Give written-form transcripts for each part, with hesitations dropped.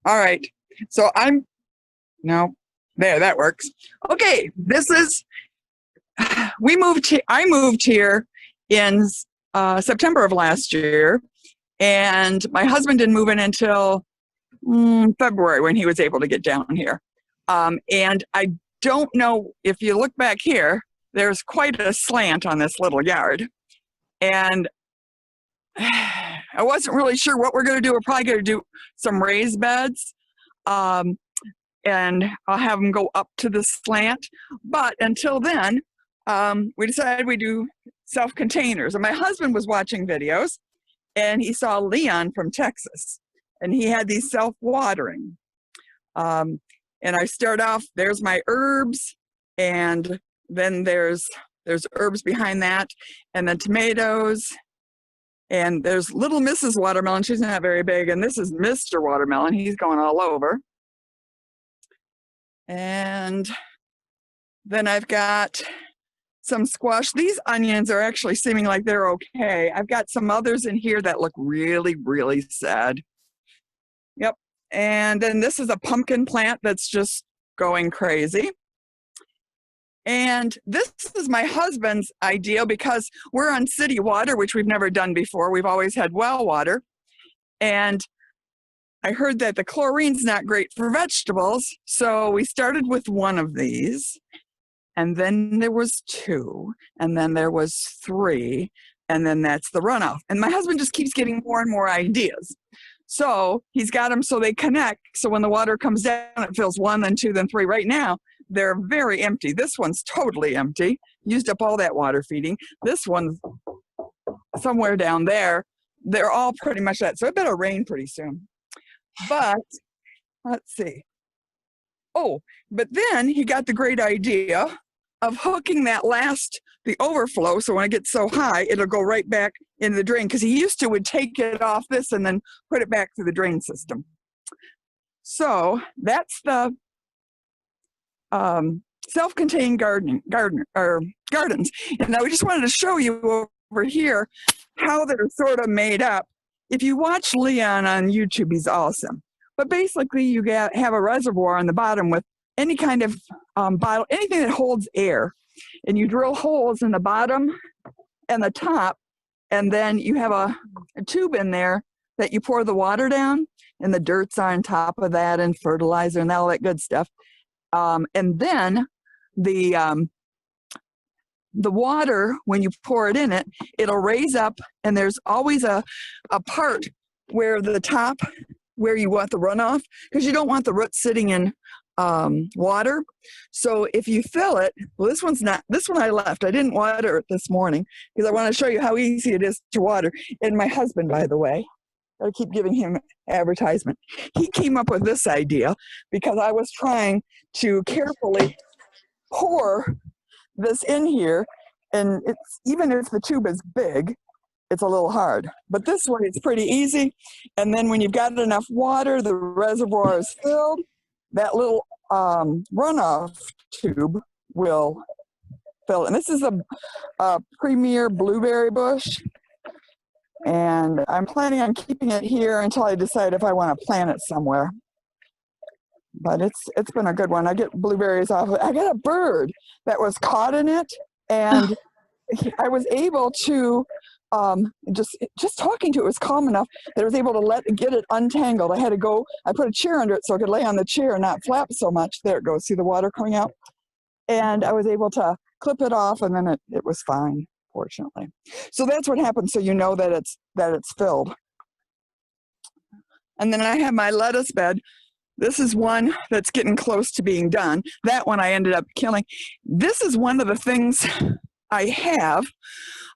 All right. So no, there, that works. Okay, this is, I moved here in September of last year, and my husband didn't move in until February when he was able to get down here. And I don't know if you look back here, there's quite a slant on this little yard. And I wasn't really sure what we're going to do. We're probably going to do some raised beds. And I'll have them go up to the slant. But until then, we decided we do self-containers. And my husband was watching videos, and he saw Leon from Texas, and he had these self-watering. And I start off, there's my herbs, and then there's herbs behind that, and then tomatoes, and there's little Mrs. Watermelon. She's not very big, and this is Mr. Watermelon. He's going all over. And then I've got some squash. These onions are actually seeming like they're okay. I've got some others in here that look really, really sad. Yep. And then this is a pumpkin plant that's just going crazy. And this is my husband's idea because we're on city water, which we've never done before. We've always had well water. And I heard that the chlorine's not great for vegetables. So we started with one of these, and then there was two, and then there was three, and then that's the runoff. And my husband just keeps getting more and more ideas. So he's got them so they connect. So when the water comes down, it fills one, then two, then three. Right now, they're very empty. This one's totally empty. Used up all that water feeding. This one's somewhere down there. They're all pretty much that. So it better rain pretty soon. But let's see. Oh, but then he got the great idea of hooking that the overflow. So when it gets so high, it'll go right back in the drain, because he used to would take it off this and then put it back through the drain system. So that's the self-contained gardens. And now we just wanted to show you over here how they're sort of made up. If you watch Leon on YouTube, he's awesome. But basically, you have a reservoir on the bottom with any kind of bottle, anything that holds air. And you drill holes in the bottom and the top, and then you have a tube in there that you pour the water down, and the dirt's on top of that, and fertilizer and all that good stuff. And then the water, when you pour it in it, it'll raise up, and there's always a part where the top, where you want the runoff, because you don't want the roots sitting in water. So if you fill it, well, this one I left. I didn't water it this morning because I want to show you how easy it is to water. And my husband, by the way, I keep giving him advertisement. He came up with this idea because I was trying to carefully pour this in here, and it's, even if the tube is big, it's a little hard. But this way it's pretty easy. And then when you've got enough water, the reservoir is filled, that little runoff tube will fill it. And this is a premier blueberry bush. And I'm planning on keeping it here until I decide if I want to plant it somewhere. But it's been a good one. I get blueberries off of it. I got a bird that was caught in it, and I was able to just talking to it was calm enough that I was able to get it untangled. I put a chair under it so I could lay on the chair and not flap so much. There it goes. See the water coming out? And I was able to clip it off, and then it was fine, fortunately. So that's what happened, so you know that it's filled. And then I have my lettuce bed. This is one that's getting close to being done. That one I ended up killing. This is one of the things I have.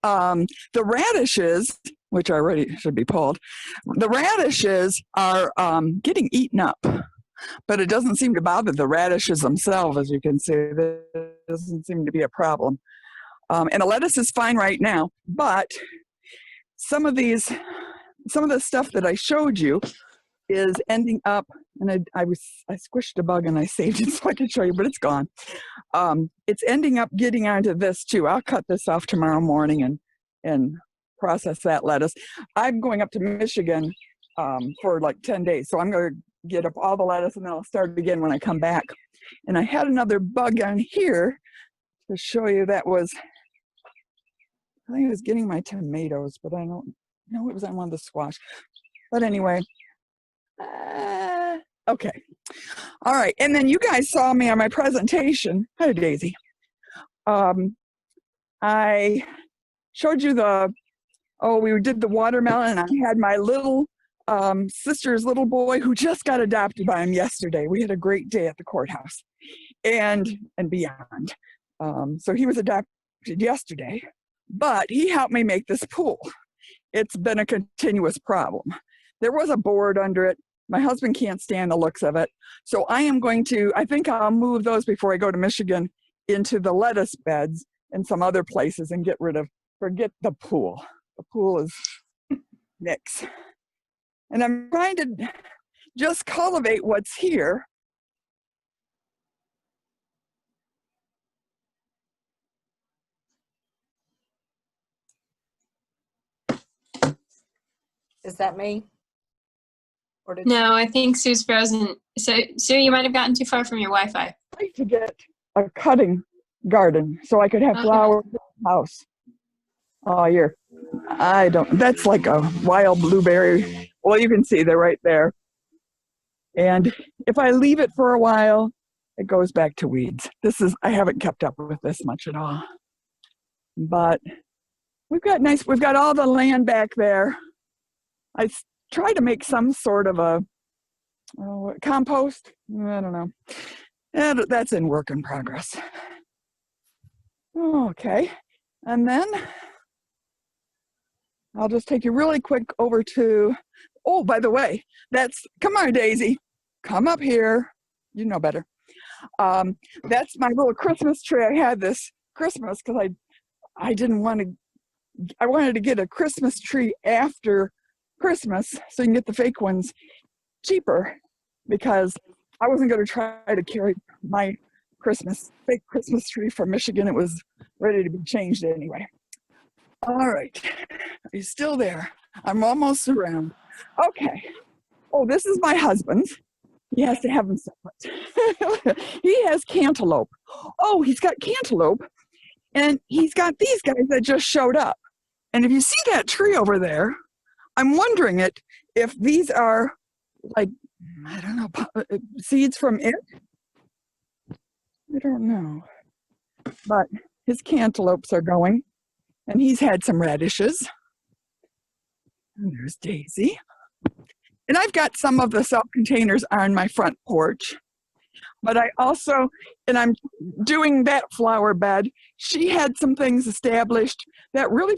The radishes, which already should be pulled, the radishes are getting eaten up, but it doesn't seem to bother the radishes themselves, as you can see. There doesn't seem to be a problem. And the lettuce is fine right now, but some of the stuff that I showed you is ending up, and I squished a bug and I saved it so I could show you, but it's gone. It's ending up getting onto this too. I'll cut this off tomorrow morning and process that lettuce. I'm going up to Michigan for like 10 days, so I'm going to get up all the lettuce, and then I'll start again when I come back. And I had another bug on here to show you that was, I think it was getting my tomatoes, but I don't know, it was on one of the squash. But anyway, okay. All right, and then you guys saw me on my presentation. Hi, Daisy. I showed you we did the watermelon, and I had my little sister's little boy who just got adopted by him yesterday. We had a great day at the courthouse and beyond. So he was adopted yesterday, but he helped me make this pool. It's been a continuous problem. There was a board under it. My husband can't stand the looks of it. So I think I'll move those before I go to Michigan into the lettuce beds and some other places and forget the pool. The pool is nix. And I'm trying to just cultivate what's here. Is that me? No, I think Sue's frozen. So, Sue, you might have gotten too far from your Wi-Fi. I'd like to get a cutting garden so I could have flowers in the house all year. That's like a wild blueberry. Well, you can see they're right there. And if I leave it for a while, it goes back to weeds. I haven't kept up with this much at all. But we've got all the land back there. I try to make some sort of a compost. I don't know. And that's in work in progress. Okay. And then I'll just take you really quick over to, by the way, come on, Daisy. Come up here. You know better. That's my little Christmas tree I had this Christmas because I wanted to get a Christmas tree after Christmas so you can get the fake ones cheaper because I wasn't going to try to carry my fake Christmas tree from Michigan. It was ready to be changed anyway. All right. Are you still there? I'm almost around. Okay. This is my husband's. He has to have them separate. He has cantaloupe. He's got cantaloupe, and he's got these guys that just showed up. And if you see that tree over there, I'm wondering if these are like, I don't know, seeds from it. I don't know. But his cantaloupes are going, and he's had some radishes. And there's Daisy. And I've got some of the self-containers on my front porch. But I'm doing that flower bed. She had some things established those really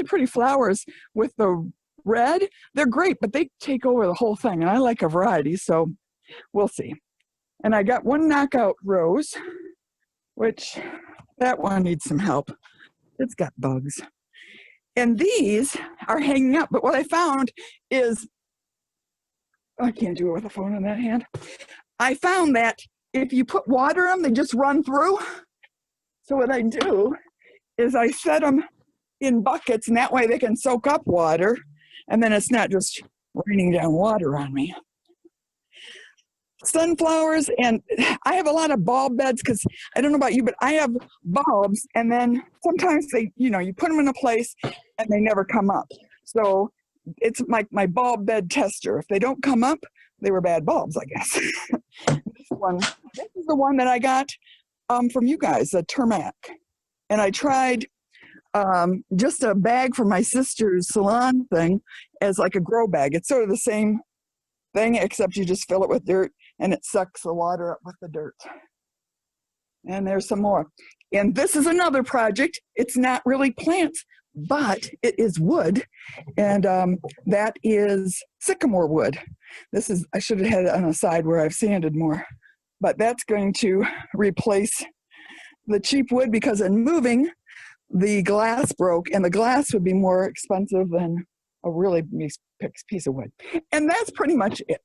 pretty flowers with the red. They're great, but they take over the whole thing. And I like a variety, so we'll see. And I got one knockout rose, which that one needs some help. It's got bugs. And these are hanging up. But what I found is, I can't do it with a phone in that hand. I found that if you put water on them, they just run through. So what I do is I set them in buckets, and that way they can soak up water, and then it's not just raining down water on me. Sunflowers, and I have a lot of bulb beds because I don't know about you, but I have bulbs, and then sometimes you put them in a place and they never come up. So it's my bulb bed tester. If they don't come up, they were bad bulbs, I guess. This is the one that I got from you guys, a Termac. And I tried just a bag for my sister's salon thing as like a grow bag. It's sort of the same thing, except you just fill it with dirt and it sucks the water up with the dirt. And there's some more. And this is another project. It's not really plants, but it is wood. And that is sycamore wood. I should have had it on the side where I've sanded more. But that's going to replace the cheap wood because in moving, the glass broke, and the glass would be more expensive than a really nice piece of wood. And that's pretty much it.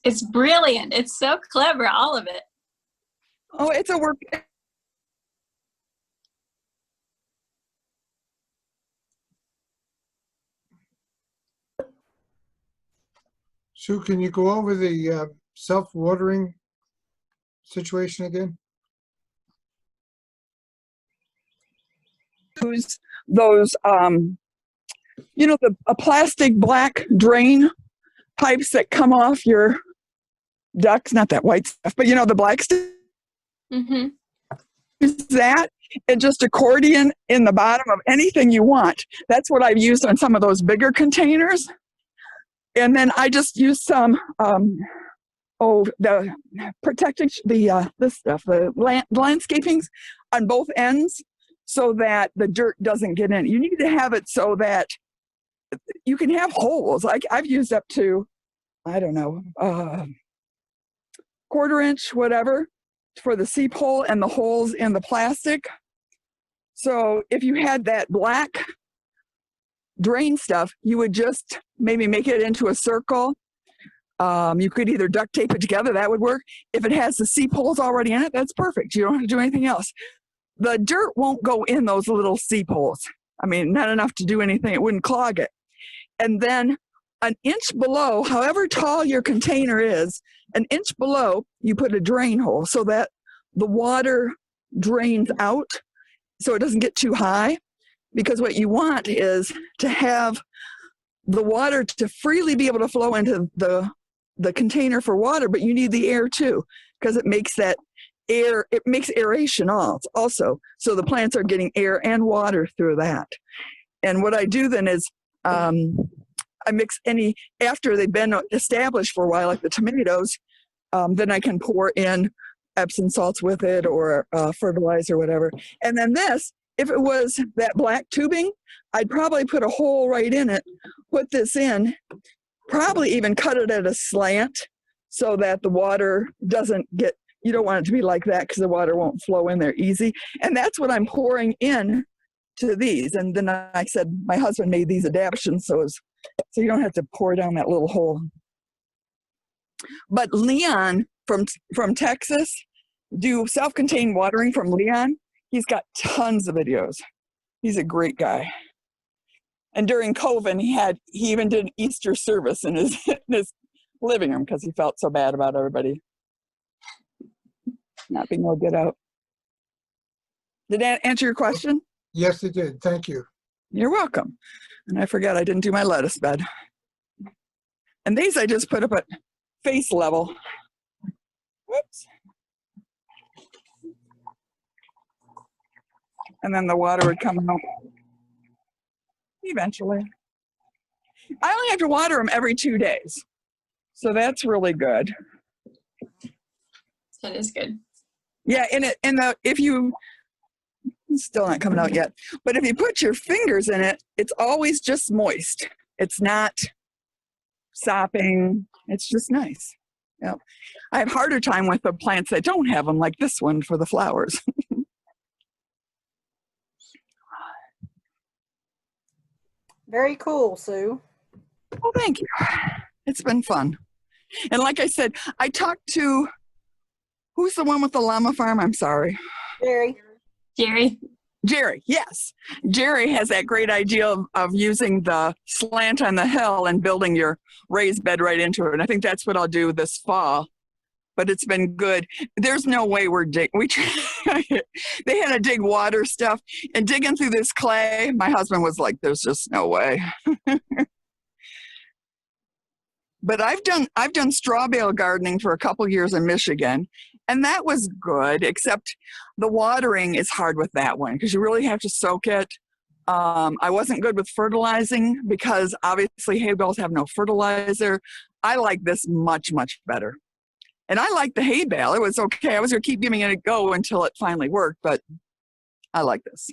It's brilliant. It's so clever, all of it. Oh, it's a work. Sue, can you go over the self-watering situation again? Use those, you know, a plastic black drain pipes that come off your ducts, not that white stuff, but you know, the black stuff. Mm-hmm. Use that and just accordion in the bottom of anything you want. That's what I've used on some of those bigger containers. And then I just use some, the protecting, this stuff, the landscapings on both ends so that the dirt doesn't get in. You need to have it so that you can have holes. Like I've used up to, I don't know, 1/4 inch, whatever, for the seep hole and the holes in the plastic. So if you had that black drain stuff, you would just maybe make it into a circle. You could either duct tape it together, that would work. If it has the seep holes already in it, that's perfect. You don't have to do anything else. The dirt won't go in those little seep holes. I mean, not enough to do anything. It wouldn't clog it. And then an inch below, however tall your container is, an inch below, you put a drain hole so that the water drains out so it doesn't get too high. Because what you want is to have the water to freely be able to flow into the container for water, but you need the air too, because it makes that air, it makes aeration also. So the plants are getting air and water through that. And what I do then is I mix any, after they've been established for a while, like the tomatoes, then I can pour in Epsom salts with it or fertilizer or whatever. And then this, if it was that black tubing, I'd probably put a hole right in it, put this in, probably even cut it at a slant so that the water doesn't get, you don't want it to be like that because the water won't flow in there easy. And that's what I'm pouring in to these. And then I said, my husband made these adaptions so you don't have to pour down that little hole. But Leon from Texas, do self-contained watering from Leon. He's got tons of videos. He's a great guy. And during COVID, he even did an Easter service in his living room because he felt so bad about everybody not being able to get out. Did that answer your question? Yes, it did. Thank you. You're welcome. And I forgot I didn't do my lettuce bed. And these I just put up at face level. Whoops. And then the water would come out eventually. I only have to water them every 2 days. So that's really good. That is good. Yeah, if you, it's still not coming out yet, but if you put your fingers in it, it's always just moist. It's not sopping. It's just nice. Yeah. I have harder time with the plants that don't have them, like this one for the flowers. Very cool, Sue. Well, thank you. It's been fun. And like I said, I talked to, who's the one with the llama farm? I'm sorry. Jerry. Jerry, yes. Jerry has that great idea of using the slant on the hill and building your raised bed right into it. And I think that's what I'll do this fall. But it's been good. There's no way they had to dig water stuff and digging through this clay. My husband was like, there's just no way. But I've done straw bale gardening for a couple years in Michigan, and that was good, except the watering is hard with that one because you really have to soak it. I wasn't good with fertilizing because obviously hay bales have no fertilizer. I like this much, much better. And I like the hay bale. It was okay. I was going to keep giving it a go until it finally worked, but I like this.